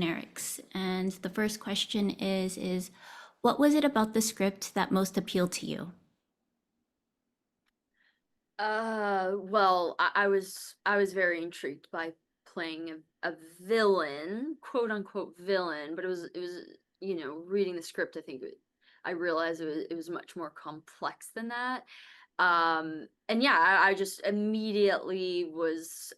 generics. And the first question is what was it about the script that most appealed to you? Well, I was very intrigued by playing a villain, quote unquote villain, but it was reading the script, I realized it was much more complex than that. And yeah, I just immediately was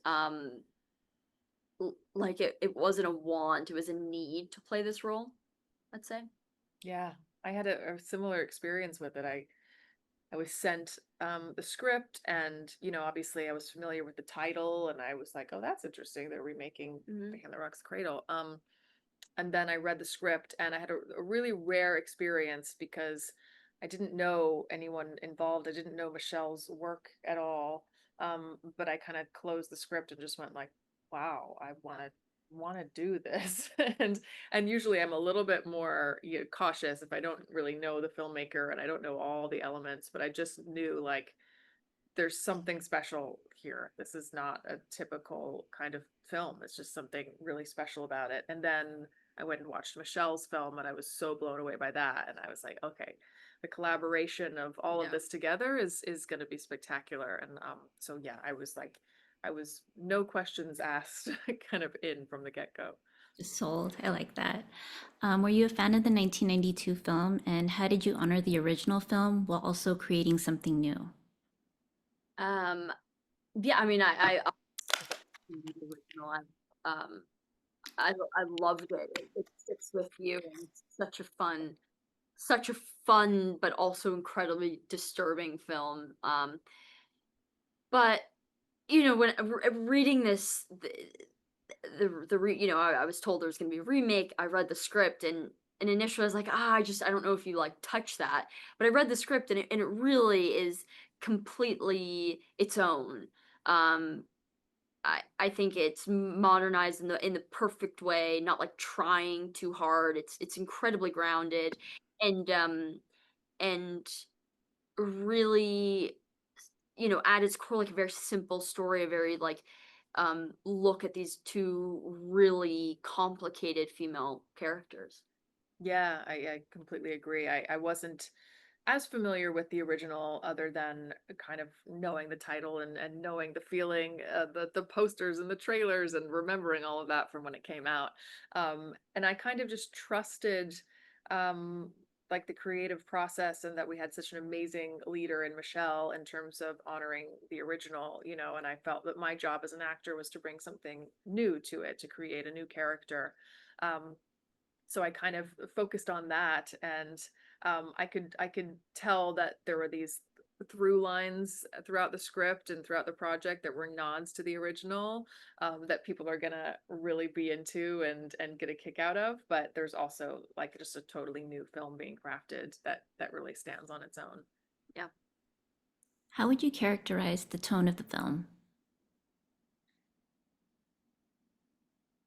like it wasn't a want, it was a need to play this role, I'd say. Yeah, I had a similar experience with it. I was sent the script, and obviously I was familiar with the title, and I was like, oh, that's interesting. They're remaking Hmm. Behind the Rock's Cradle. And then I read the script, and I had a really rare experience because I didn't know anyone involved. I didn't know Michelle's work at all. But I kind of closed the script and just went like, wow, I want to do this. And usually I'm a little bit more cautious if I don't really know the filmmaker and I don't know all the elements, but I just knew like there's something special here. This is not a typical kind of film. It's just something really special about it. And then I went and watched Michelle's film, and I was so blown away by that. And I was like, okay, the collaboration of all of Yeah. this together is going to be spectacular. And so yeah, I was like, I was no questions asked, kind of in from the get go. Just sold. I like that. Were you a fan of the 1992 film, and how did you honor the original film while also creating something new? Um, yeah, I mean, I the original. I loved it. It sticks with you, and it's such a fun but also incredibly disturbing film. But when reading this, I was told there was going to be a remake. I read the script, and initially I was like, I don't know if you like touch that. But I read the script, and it really is completely its own. Um, I think it's modernized in the perfect way, not like trying too hard. It's incredibly grounded and really, at its core, like a very simple story, a very like look at these two really complicated female characters. Yeah, I completely agree. I wasn't as familiar with the original other than kind of knowing the title and knowing the feeling, the posters and the trailers and remembering all of that from when it came out. And I kind of just trusted um, like the creative process, and that we had such an amazing leader in Michelle in terms of honoring the original, and I felt that my job as an actor was to bring something new to it, to create a new character. Um, so I kind of focused on that, and I could tell that there were these through lines throughout the script and throughout the project that were nods to the original, that people are gonna really be into and get a kick out of. But there's also like just a totally new film being crafted that really stands on its own. Yeah. How would you characterize the tone of the film?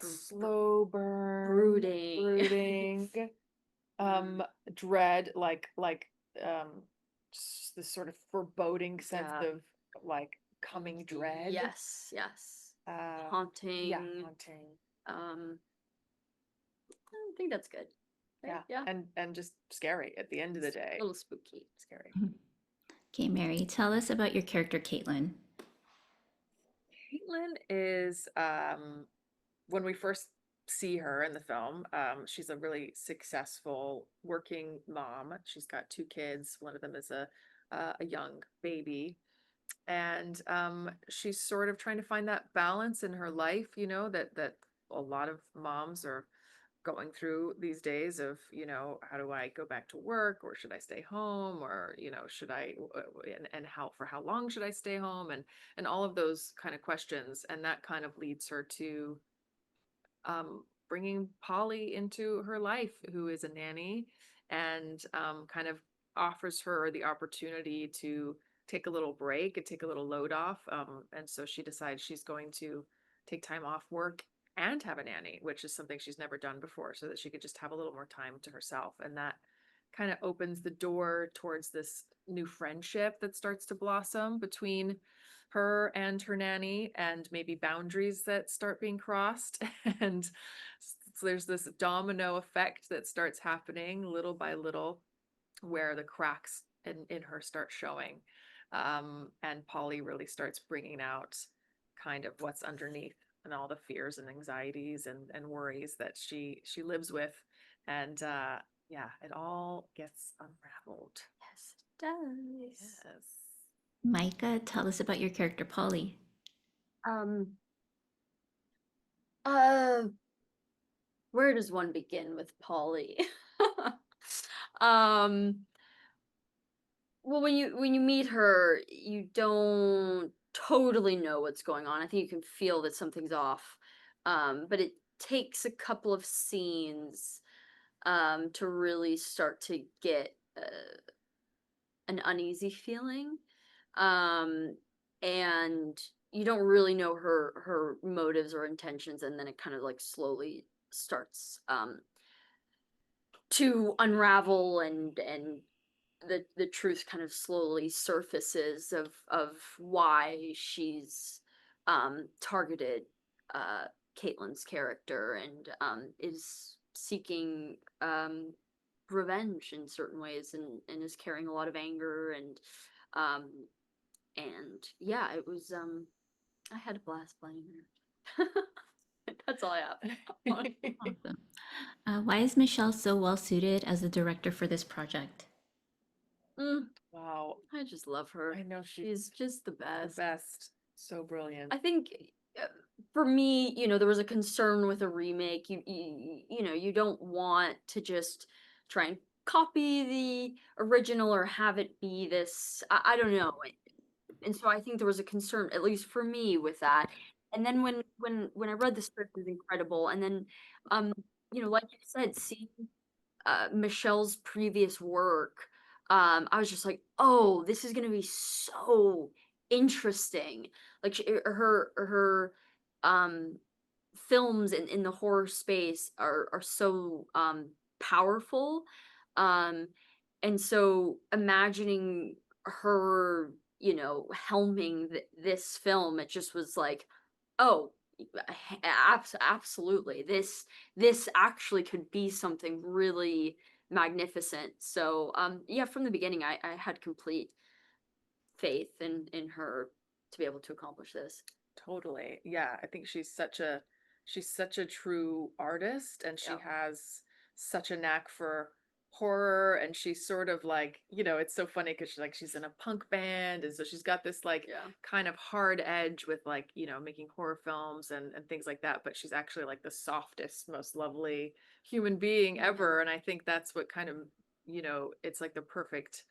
Slow burn, Brooding. brooding, Mm, um, dread, like um, just this sort of foreboding sense yeah. of like coming dread. Yes, yes. Uh, yeah, Haunting. haunting. Um, I think that's good. Okay, Yeah, yeah. and just scary at the end of the It's a day. little spooky. Scary. Okay, Mary, tell us about your character, Caitlin. Caitlin is when we first see her in the film, she's a really successful working mom. She's got two kids. One of them is a young baby, and she's sort of trying to find that balance in her life. That a lot of moms are going through these days of, how do I go back to work, or should I stay home, or should I and how for how long should I stay home, and all of those kind of questions, and that kind of leads her to bringing Polly into her life, who is a nanny, and kind of offers her the opportunity to take a little break and take a little load off. And so she decides she's going to take time off work and have a nanny, which is something she's never done before, so that she could just have a little more time to herself. And that kind of opens the door towards this new friendship that starts to blossom between her and her nanny, and maybe boundaries that start being crossed. And So there's this domino effect that starts happening little by little, where the cracks in her start showing. And Polly really starts bringing out kind of what's underneath and all the fears and anxieties and worries that she lives with. And yeah, it all gets unraveled. Yes, it does. Yes. Micah, tell us about your character, Polly. Um, uh, where does one begin with Polly? um, well, when you meet her, you don't totally know what's going on. I think you can feel that something's off. But it takes a couple of scenes to really start to get an uneasy feeling. Um, and you don't really know her motives or intentions, and then it kind of like slowly starts to unravel, and the truth kind of slowly surfaces of why she's targeted Caitlyn's character, and is seeking revenge in certain ways, and is carrying a lot of anger, um yeah, it was I had a blast playing her. That's all I have. Awesome. Why is Michelle so well suited as the director for this project? Mm, Wow. I just love her. I know She's just the the best. best. So brilliant. I think uh, for me, there was a concern with a remake. You don't want to just try and copy the original or have it be this. I don't know. And so I think there was a concern, at least for me, with that. And then when I read the script, it was incredible. And then, um, like you said, seeing Michelle's previous work, I was just like, oh, this is gonna be so interesting. Like her um films in the horror space are so powerful. Um and so imagining her, helming this film, it just was like, oh, absolutely. This actually could be something really magnificent. So yeah, from the beginning I had complete faith in her to be able to accomplish this. Totally. Yeah, I think she's such a true artist, and she Yeah. has such a knack for horror, and she's sort of like, it's so funny because she's in a punk band, and so she's got this like Yeah. kind of hard edge with like, making horror films and things like that, but she's actually like the softest, most lovely human being ever. And I think that's what kind of, it's like the perfect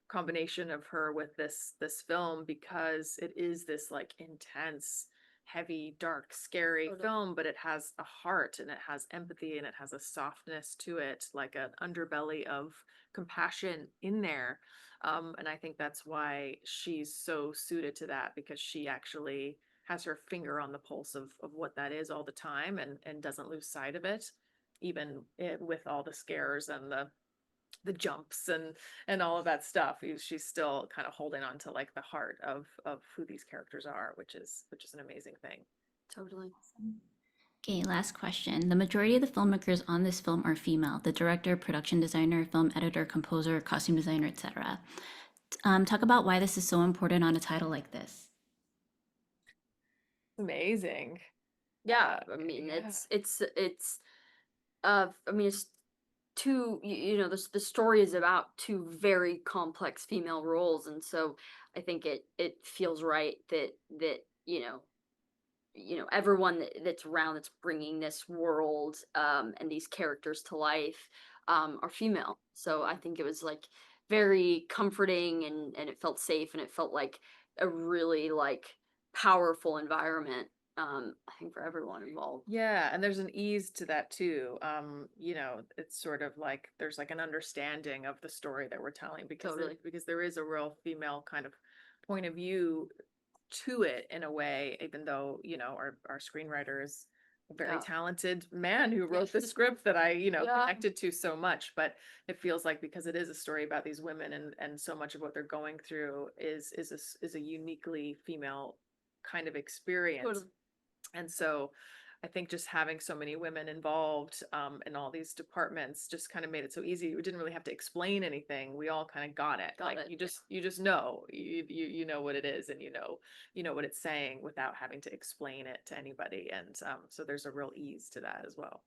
combination of her with this film, because it is this like intense, heavy, dark, scary Totally. film, but it has a heart and it has empathy and it has a softness to it, like an underbelly of compassion in there. And I think that's why she's so suited to that, because she actually has her finger on the pulse of what that is all the time, and doesn't lose sight of it, even with all the scares and the jumps and all of that stuff. She's still kind of holding on to like the heart of who these characters are, which is an amazing thing. Totally. Okay, last question. The majority of the filmmakers on this film are female: the director, production designer, film editor, composer, costume designer, etc. Talk about why this is so important on a title like this. Amazing. Yeah, I mean, Yeah. I mean, it's two, the story is about two very complex female roles, and so I think it feels right that everyone that's around, that's bringing this world and these characters to life, are female. So I think it was like very comforting, and it felt safe, and it felt like a really like powerful environment, I think, for everyone involved. Yeah, and there's an ease to that too. It's sort of like there's like an understanding of the story that we're telling, because Totally. because there is a real female kind of point of view to it in a way, even though, our screenwriter is a very Yeah. talented man who wrote the script that I, Yeah. connected to so much. But it feels like, because it is a story about these women, and so much of what they're going through is a uniquely female kind of experience. Totally. And so I think just having so many women involved in all these departments just kind of made it so easy. We didn't really have to explain anything. We all kind of got it. Got Like it. you just know. You know what it is, and you know what it's saying without having to explain it to anybody. And so there's a real ease to that as well.